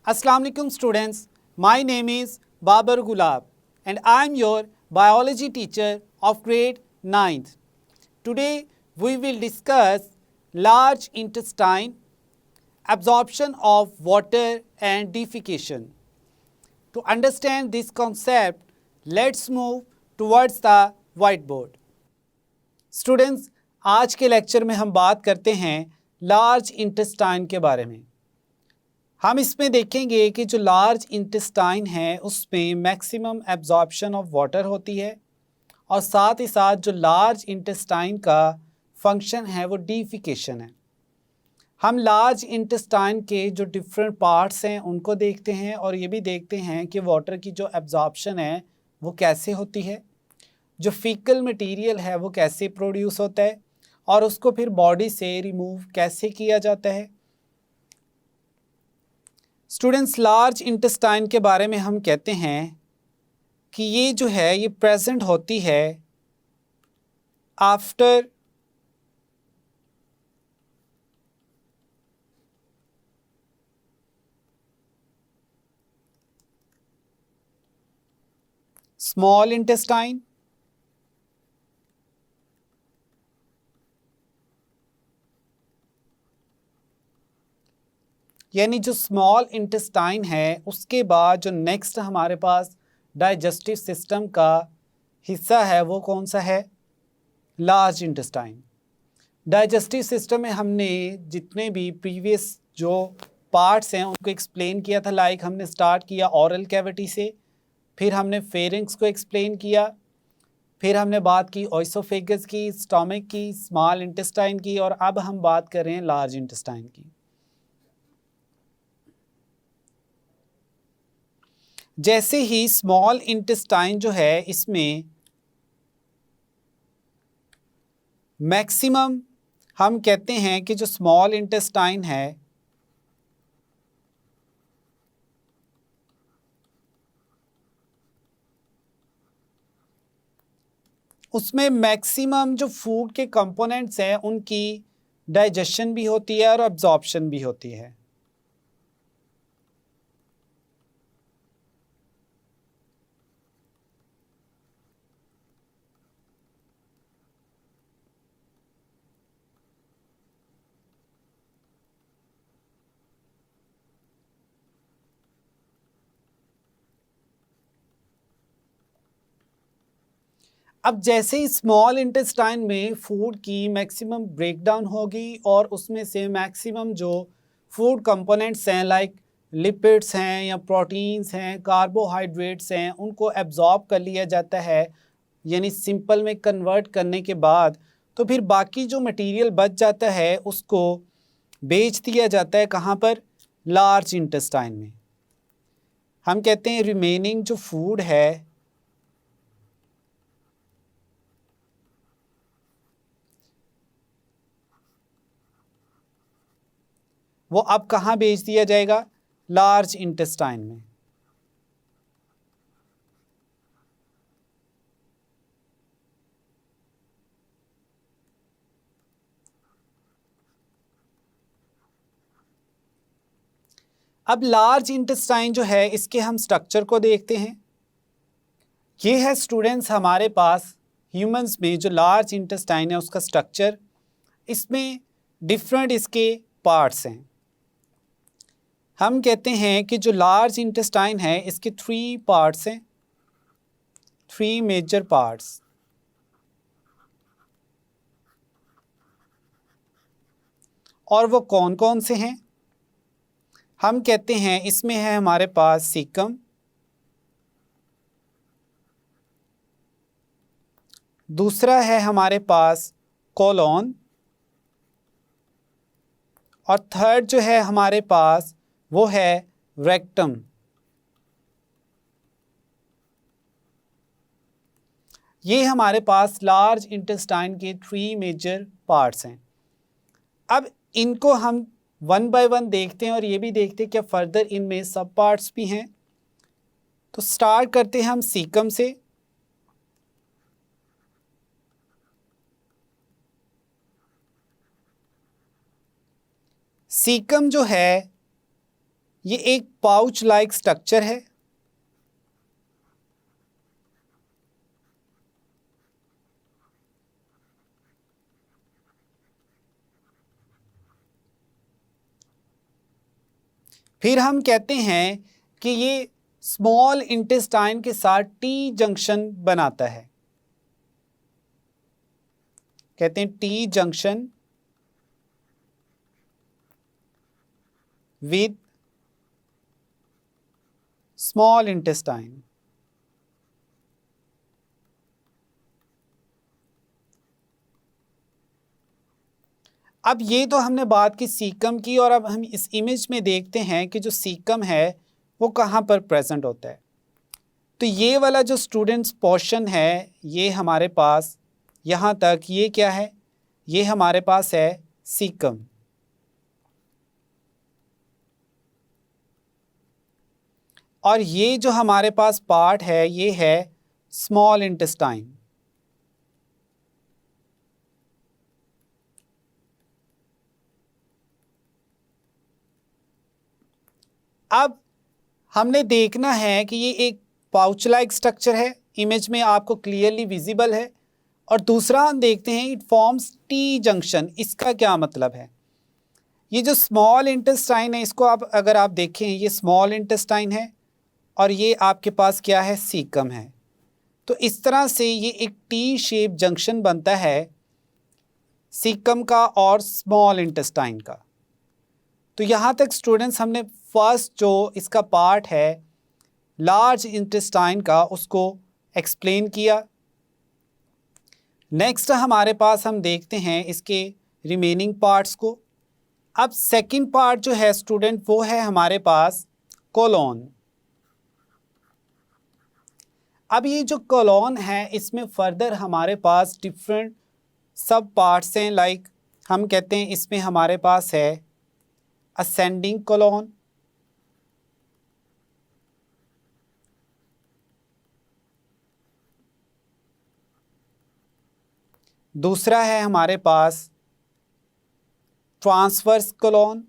Assalamu alaikum students, my name is Babar Gulab and I am your biology teacher of grade 9th. Today we will discuss large intestine, absorption of water and defecation. To understand this concept, let's move towards the whiteboard. Students, आज के lecture में हम बात करते हैं large intestine के बारे में। हम इसमें देखेंगे कि जो लार्ज इंटेस्टाइन है उसमें मैक्सिमम एब्जॉर्प्शन ऑफ वाटर होती है और साथ ही साथ जो लार्ज इंटेस्टाइन का फंक्शन है वो डिफिकेशन है। हम लार्ज इंटेस्टाइन के जो डिफरेंट पार्ट्स हैं उनको देखते हैं और ये भी देखते हैं कि वाटर की जो एब्जॉर्प्शन है वो कैसे होती है, जो फीकल मटेरियल है वो कैसे प्रोड्यूस होता है और उसको फिर बॉडी से रिमूव कैसे किया जाता है। स्टूडेंट्स, लार्ज इंटेस्टाइन के बारे में हम कहते हैं कि ये जो है ये प्रेजेंट होती है आफ्टर स्मॉल इंटेस्टाइन यानी जो स्मॉल इंटेस्टाइन है उसके बाद जो नेक्स्ट हमारे पास डाइजेस्टिव सिस्टम का हिस्सा है वो कौन सा है? Large intestine. डाइजेस्टिव सिस्टम में हमने जितने भी प्रीवियस जो पार्ट्स हैं उनको एक्सप्लेन किया था। लाइक हमने स्टार्ट किया ऑरल कैविटी से, फिर हमने फेरिंक्स को एक्सप्लेन किया, फिर हमने बात की ओइसोफेगस की, स्टोमक की, स्मॉल इंटेस्टाइन की और अब हम बात कर रहे हैं लार्ज इंटेस्टाइन की। जैसे ही स्मॉल इंटेस्टाइन जो है इसमें मैक्सिमम हम कहते हैं कि जो स्मॉल इंटेस्टाइन है उसमें मैक्सिमम जो फूड के कंपोनेंट्स हैं उनकी डाइजेशन भी होती है और अब्जॉर्प्शन भी होती है। अब जैसे ही स्मॉल इंटेस्टाइन में फूड की मैक्सिमम ब्रेकडाउन होगी और उसमें से मैक्सिमम जो फूड कंपोनेंट्स हैं लाइक लिपिड्स हैं या प्रोटीन्स हैं, कार्बोहाइड्रेट्स हैं, उनको एब्जॉर्ब कर लिया जाता है यानी सिंपल में कन्वर्ट करने के बाद तो फिर बाकी जो मटेरियल बच जाता है उसको बेच दिया जाता है। कहाँ पर? लार्ज इंटेस्टाइन में। हम कहते हैं रिमेनिंग जो फूड है वो अब कहाँ बेच दिया जाएगा? लार्ज इंटेस्टाइन में। अब लार्ज इंटेस्टाइन जो है इसके हम स्ट्रक्चर को देखते हैं। ये है स्टूडेंट्स हमारे पास ह्यूमंस में जो लार्ज इंटेस्टाइन है उसका स्ट्रक्चर। इसमें डिफरेंट इसके पार्ट्स हैं। हम कहते हैं कि जो लार्ज इंटेस्टाइन है इसके 3 पार्ट्स हैं, 3 मेजर पार्ट्स। और वो कौन कौन से हैं? हम कहते हैं इसमें है हमारे पास सीकम, दूसरा है हमारे पास कोलोन और थर्ड जो है हमारे पास वो है रेक्टम। ये हमारे पास लार्ज इंटेस्टाइन के 3 मेजर पार्ट्स हैं। अब इनको हम वन बाय वन देखते हैं और ये भी देखते हैं क्या फर्दर इनमें सब पार्ट्स भी हैं। तो स्टार्ट करते हैं हम सीकम से। सीकम जो है ये एक पाउच लाइक स्ट्रक्चर है। फिर हम कहते हैं कि ये स्मॉल इंटेस्टाइन के साथ टी जंक्शन बनाता है। कहते हैं T junction with small intestine. अब ये तो हमने बात की सीकम की, और अब हम इस इमेज में देखते हैं कि जो सीकम है वो कहाँ पर प्रेजेंट होता है। तो ये वाला जो स्टूडेंट्स पोर्शन है, ये हमारे पास यहाँ तक, ये क्या है, ये हमारे पास है सीकम। और ये जो हमारे पास पार्ट है ये है स्मॉल इंटेस्टाइन। अब हमने देखना है कि ये एक पाउच लाइक स्ट्रक्चर है, इमेज में आपको क्लियरली विजिबल है। और दूसरा हम देखते हैं इट फॉर्म्स टी जंक्शन। इसका क्या मतलब है? ये जो स्मॉल इंटेस्टाइन है, इसको आप अगर आप देखें, ये स्मॉल इंटेस्टाइन है और ये आपके पास क्या है, सीकम है। तो इस तरह से ये एक टी शेप जंक्शन बनता है सीकम का और स्मॉल इंटेस्टाइन का। तो यहाँ तक स्टूडेंट्स हमने फर्स्ट जो इसका पार्ट है लार्ज इंटेस्टाइन का उसको एक्सप्लेन किया। नेक्स्ट हमारे पास हम देखते हैं इसके रिमेनिंग पार्ट्स को। अब सेकंड पार्ट जो है स्टूडेंट वो है हमारे पास कोलोन। अब ये जो कोलोन है इसमें फर्दर हमारे पास डिफरेंट सब पार्ट्स हैं। लाइक हम कहते हैं इसमें हमारे पास है असेंडिंग कोलोन, दूसरा है हमारे पास ट्रांसवर्स कोलोन,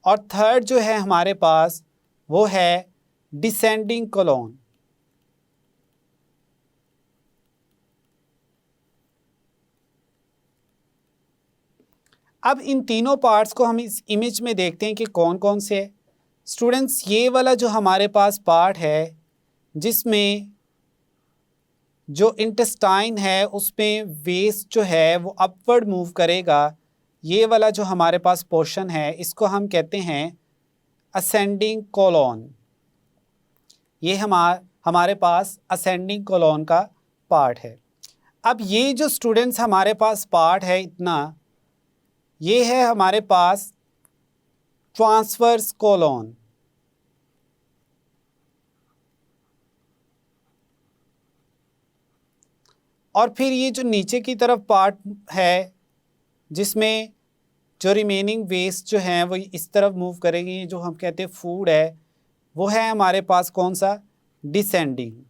और थर्ड जो है हमारे पास वो है डिसेंडिंग कोलोन। अब इन तीनों पार्ट्स को हम इस इमेज में देखते हैं कि कौन कौन से है। स्टूडेंट्स ये वाला जो हमारे पास पार्ट है जिसमें जो इंटेस्टाइन है उसमें वेस्ट जो है वो अपवर्ड मूव करेगा, ये वाला जो हमारे पास पोर्शन है इसको हम कहते हैं असेंडिंग कोलोन। ये हमारे पास असेंडिंग कोलोन का पार्ट है। अब ये जो स्टूडेंट्स हमारे पास पार्ट है इतना, ये है हमारे पास ट्रांसवर्स कोलोन। और फिर ये जो नीचे की तरफ पार्ट है जिसमें जो रिमेनिंग वेस्ट जो हैं वो इस तरफ मूव करेंगे, जो हम कहते हैं फूड है, वो है हमारे पास कौन सा, डिसेंडिंग।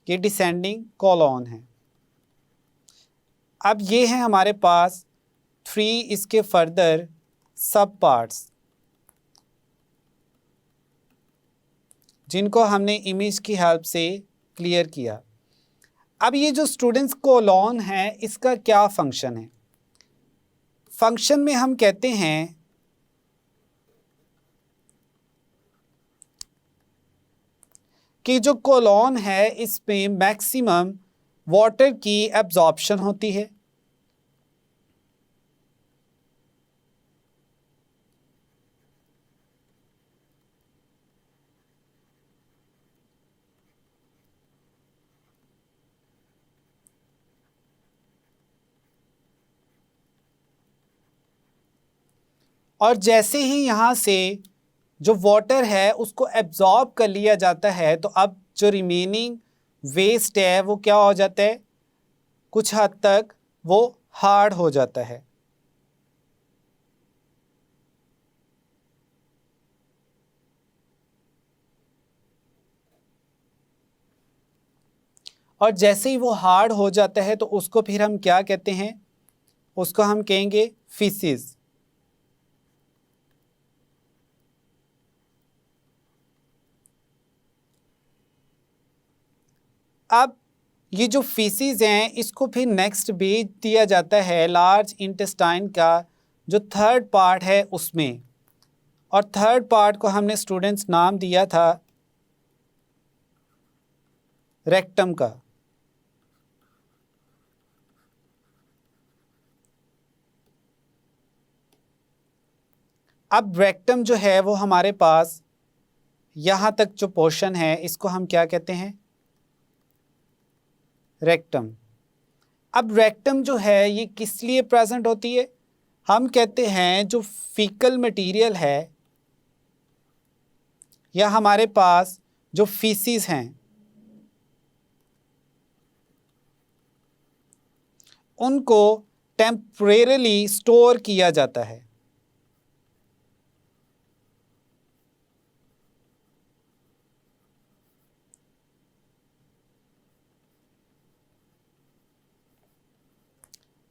ये डिसेंडिंग कोलोन है। अब ये है हमारे पास 3 इसके फर्दर सब पार्ट्स जिनको हमने इमेज की हेल्प से क्लियर किया। अब ये जो स्टूडेंट्स कोलोन है इसका क्या फंक्शन है? फंक्शन में हम कहते हैं कि जो कोलोन है इसमें मैक्सिमम वाटर की एब्जॉर्प्शन होती है। और जैसे ही यहाँ से जो वाटर है उसको एब्जॉर्ब कर लिया जाता है, तो अब जो रिमेनिंग वेस्ट है वो क्या हो जाता है, कुछ हद तक वो हार्ड हो जाता है। और जैसे ही वो हार्ड हो जाता है तो उसको फिर हम क्या कहते हैं, उसको हम कहेंगे फीसिस। अब ये जो फीसिस हैं इसको फिर नेक्स्ट भेज दिया जाता है लार्ज इंटेस्टाइन का जो थर्ड पार्ट है उसमें, और थर्ड पार्ट को हमने स्टूडेंट्स नाम दिया था रेक्टम का। अब रेक्टम जो है वो हमारे पास यहाँ तक जो पोर्शन है इसको हम क्या कहते हैं, रेक्टम। अब रेक्टम जो है ये किस लिए प्रेजेंट होती है, हम कहते हैं जो फीकल मटेरियल है या हमारे पास जो फीसिस हैं उनको टेम्परेरली स्टोर किया जाता है।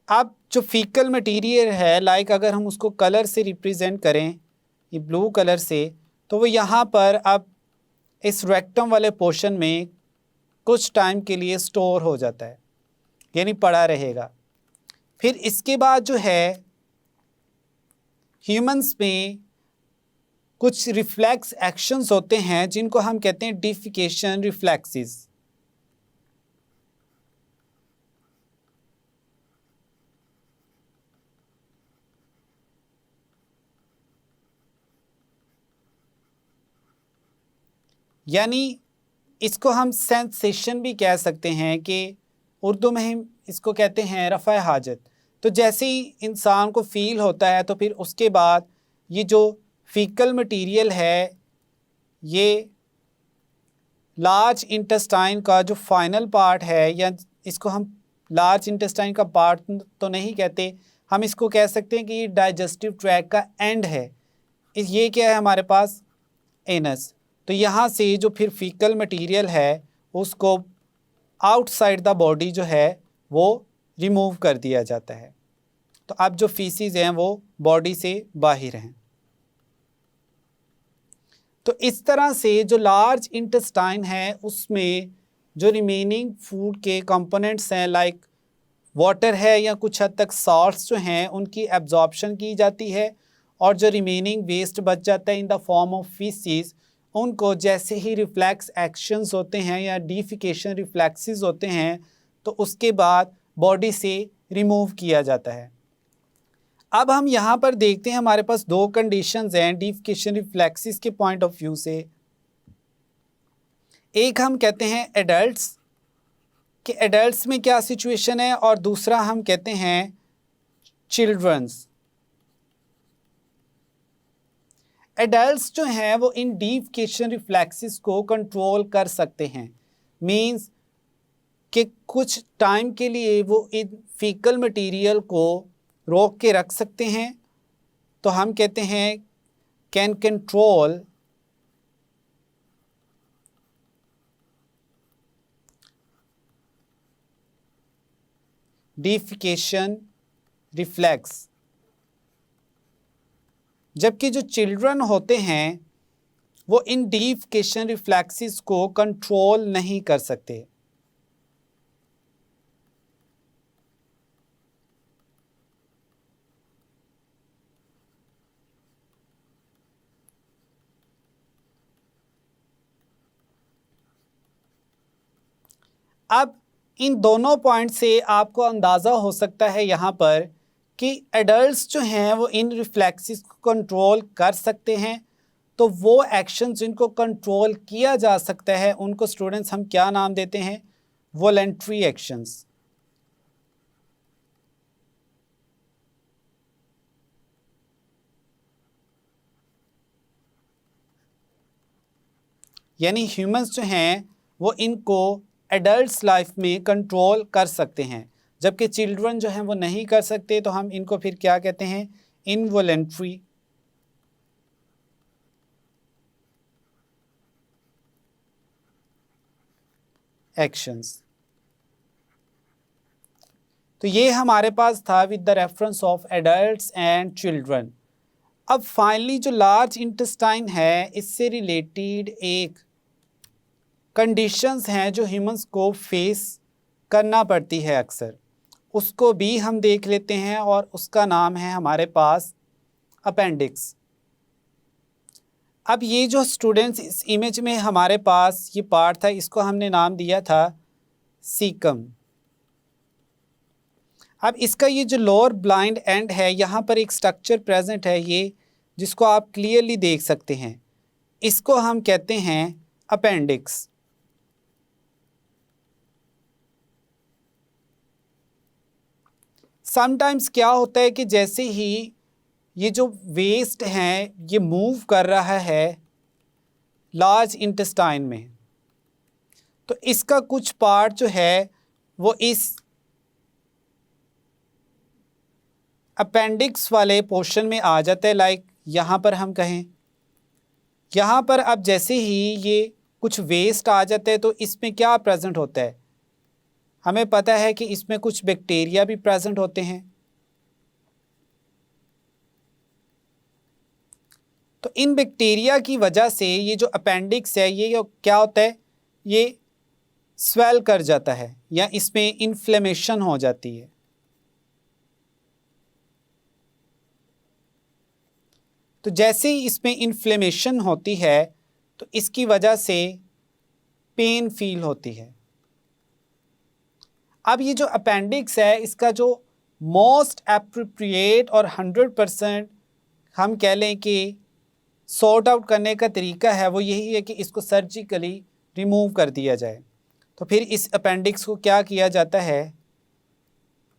अब जो फीकल मटेरियल है, लाइक अगर हम उसको कलर से रिप्रेजेंट करें, ये ब्लू कलर से, तो वो यहाँ पर अब इस रेक्टम वाले पोर्शन में कुछ टाइम के लिए स्टोर हो जाता है, यानी पड़ा रहेगा। फिर इसके बाद जो है ह्यूमंस में कुछ रिफ्लेक्स एक्शंस होते हैं जिनको हम कहते हैं डिफिकेशन रिफ्लेक्सेस। यानी इसको हम सेंसेशन भी कह सकते हैं, कि उर्दू में हम इसको कहते हैं रफ़ा हाजत। तो जैसे ही इंसान को फील होता है तो फिर उसके बाद ये जो फीकल मटेरियल है ये लार्ज इंटेस्टाइन का जो फाइनल पार्ट है, या इसको हम लार्ज इंटेस्टाइन का पार्ट तो नहीं कहते, हम इसको कह सकते हैं कि ये डाइजेस्टिव ट्रैक का एंड है। ये क्या है हमारे पास, एनस। तो यहाँ से जो फिर फीकल मटेरियल है उसको आउटसाइड द बॉडी जो है वो रिमूव कर दिया जाता है। तो अब जो फीसिस हैं वो बॉडी से बाहर हैं। तो इस तरह से जो लार्ज इंटेस्टाइन है उसमें जो रिमेनिंग फूड के कंपोनेंट्स हैं, लाइक वाटर है या कुछ हद तक सॉल्ट्स जो हैं उनकी एब्जॉर्प्शन की जाती है, और जो रिमेनिंग वेस्ट बच जाता है in the form of faeces, उनको जैसे ही रिफ्लेक्स एक्शंस होते हैं या डिफिकेशन रिफ्लेक्सेस होते हैं तो उसके बाद बॉडी से रिमूव किया जाता है। अब हम यहाँ पर देखते हैं हमारे पास दो कंडीशंस हैं डिफिकेशन रिफ्लेक्सेस के पॉइंट ऑफ व्यू से। एक हम कहते हैं एडल्ट्स, कि एडल्ट्स में क्या सिचुएशन है, और दूसरा हम कहते हैं चिल्ड्रंस। एडल्ट्स जो हैं वो इन डिफिकेशन रिफ्लेक्सेस को कंट्रोल कर सकते हैं, मींस कि कुछ टाइम के लिए वो इन फीकल मटेरियल को रोक के रख सकते हैं। तो हम कहते हैं कैन कंट्रोल डिफिकेशन रिफ्लेक्स। जबकि जो चिल्ड्रन होते हैं वो इन डिफिकेशन रिफ्लेक्सेस को कंट्रोल नहीं कर सकते। अब इन दोनों पॉइंट से आपको अंदाज़ा हो सकता है यहाँ पर कि एडल्ट्स जो हैं वो इन रिफ्लेक्सेस को कंट्रोल कर सकते हैं। तो वो एक्शन जिनको कंट्रोल किया जा सकता है उनको स्टूडेंट्स हम क्या नाम देते हैं, वॉलंटरी एक्शंस। यानी ह्यूमंस जो हैं वो इनको एडल्ट्स लाइफ में कंट्रोल कर सकते हैं, जबकि चिल्ड्रन जो हैं वो नहीं कर सकते। तो हम इनको फिर क्या कहते हैं, इनवॉलंटरी एक्शंस। तो ये हमारे पास था with the reference of adults and children. अब फाइनली जो लार्ज इंटेस्टाइन है इससे रिलेटेड एक कंडीशंस हैं जो ह्यूमंस को फेस करना पड़ती है अक्सर, उसको भी हम देख लेते हैं और उसका नाम है हमारे पास अपेंडिक्स। अब ये जो स्टूडेंट्स इस इमेज में हमारे पास ये पार्ट था, इसको हमने नाम दिया था सीकम। अब इसका ये जो लोअर ब्लाइंड एंड है, यहाँ पर एक स्ट्रक्चर प्रेजेंट है ये, जिसको आप क्लियरली देख सकते हैं, इसको हम कहते हैं अपेंडिक्स। समटाइम्स क्या होता है कि जैसे ही ये जो वेस्ट हैं ये मूव कर रहा है लार्ज इंटेस्टाइन में, तो इसका कुछ पार्ट जो है वो इस अपेंडिक्स वाले पोर्शन में आ जाता है। लाइक यहाँ पर हम कहें, यहाँ पर अब जैसे ही ये कुछ वेस्ट आ जाता है तो इसमें क्या प्रेजेंट होता है, हमें पता है कि इसमें कुछ बैक्टीरिया भी प्रेजेंट होते हैं। तो इन बैक्टीरिया की वजह से ये जो अपेंडिक्स है ये क्या होता है, ये स्वेल कर जाता है या इसमें इन्फ्लेमेशन हो जाती है। तो जैसे ही इसमें इन्फ्लेमेशन होती है तो इसकी वजह से पेन फील होती है। अब ये जो अपेंडिक्स है इसका जो मोस्ट एप्रोप्रिएट और 100% हम कह लें कि सॉर्ट आउट करने का तरीका है वो यही है कि इसको सर्जिकली रिमूव कर दिया जाए। तो फिर इस अपेंडिक्स को क्या किया जाता है,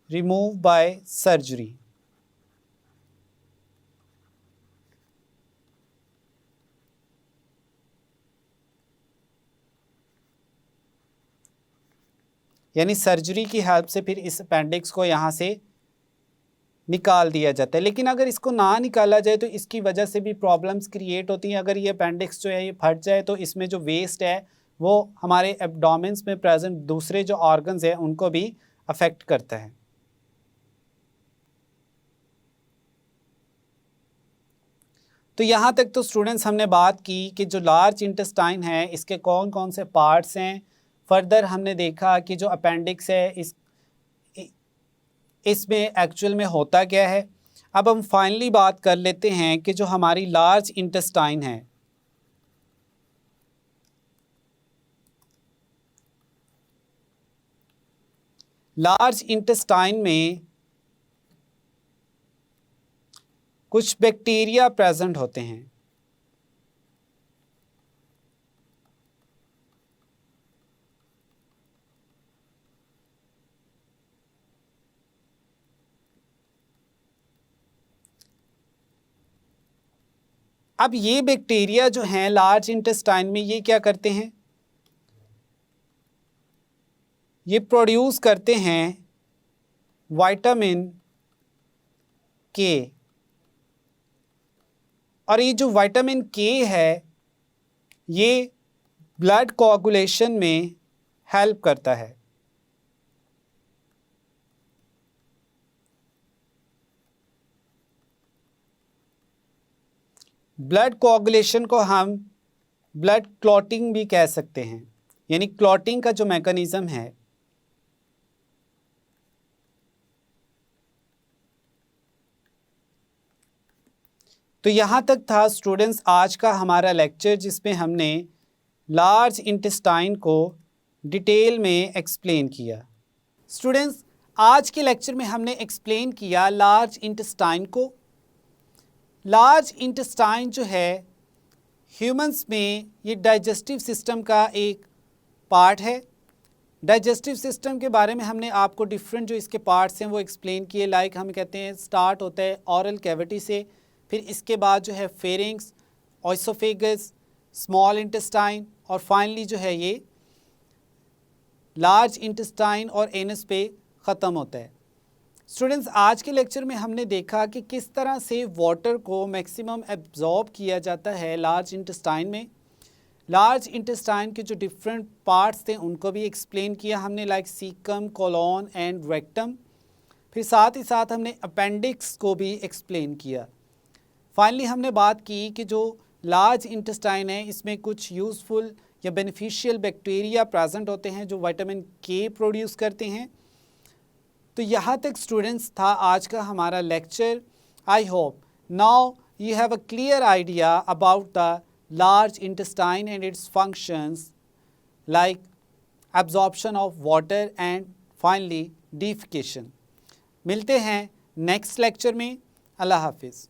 रिमूव बाय सर्जरी। यानी सर्जरी की हेल्प से फिर इस अपेंडिक्स को यहाँ से निकाल दिया जाता है। लेकिन अगर इसको ना निकाला जाए तो इसकी वजह से भी प्रॉब्लम्स क्रिएट होती हैं। अगर ये अपेंडिक्स जो है ये फट जाए तो इसमें जो वेस्ट है वो हमारे एब्डोमेन्स में प्रेजेंट दूसरे जो ऑर्गन्स हैं उनको भी अफेक्ट करता है। तो यहाँ तक तो स्टूडेंट्स हमने बात की कि जो लार्ज इंटेस्टाइन है इसके कौन कौन से पार्ट्स हैं। फर्दर हमने देखा कि जो अपेंडिक्स है इसमें एक्चुअल में होता क्या है। अब हम फाइनली बात कर लेते हैं कि जो हमारी लार्ज इंटेस्टाइन है, लार्ज इंटेस्टाइन में कुछ बैक्टीरिया प्रेजेंट होते हैं। अब ये बैक्टीरिया जो हैं लार्ज इंटेस्टाइन में ये क्या करते हैं, ये प्रोड्यूस करते हैं विटामिन के। और ये जो विटामिन के है ये ब्लड कोआगुलेशन में हेल्प करता है। ब्लड कोआगुलेशन को हम ब्लड क्लॉटिंग भी कह सकते हैं, यानी क्लॉटिंग का जो मैकेनिज्म है। तो यहाँ तक था स्टूडेंट्स आज का हमारा लेक्चर, जिसमें हमने लार्ज इंटेस्टाइन को डिटेल में एक्सप्लेन किया। स्टूडेंट्स आज के लेक्चर में हमने एक्सप्लेन किया लार्ज इंटेस्टाइन को। लार्ज इंटेस्टाइन जो है ह्यूमंस में ये डाइजेस्टिव सिस्टम का एक पार्ट है। डाइजेस्टिव सिस्टम के बारे में हमने आपको डिफरेंट जो इसके पार्ट्स हैं वो एक्सप्लेन किए। लाइक हम कहते हैं स्टार्ट होता है ऑरल कैविटी से, फिर इसके बाद जो है फेरिंग्स, ओइसोफेगस, स्मॉल इंटेस्टाइन और फाइनली जो है ये लार्ज इंटेस्टाइन और एनस पे ख़त्म होता है। स्टूडेंट्स आज के लेक्चर में हमने देखा कि किस तरह से वाटर को मैक्सिमम एब्जॉर्ब किया जाता है लार्ज इंटेस्टाइन में। लार्ज इंटेस्टाइन के जो डिफरेंट पार्ट्स थे उनको भी एक्सप्लेन किया हमने, like caecum, colon and rectum. फिर साथ ही साथ हमने अपेंडिक्स को भी एक्सप्लेन किया। फाइनली हमने बात की कि जो लार्ज इंटेस्टाइन है इसमें कुछ यूज़फुल या बेनिफिशियल बैक्टीरिया प्रेजेंट होते हैं जो विटामिन के प्रोड्यूस करते हैं। तो यहाँ तक स्टूडेंट्स था आज का हमारा lecture. I hope now you have a clear idea about the large intestine and its functions like absorption of water and finally defecation. मिलते हैं नेक्स्ट लेक्चर में। अल्लाह हाफिज़।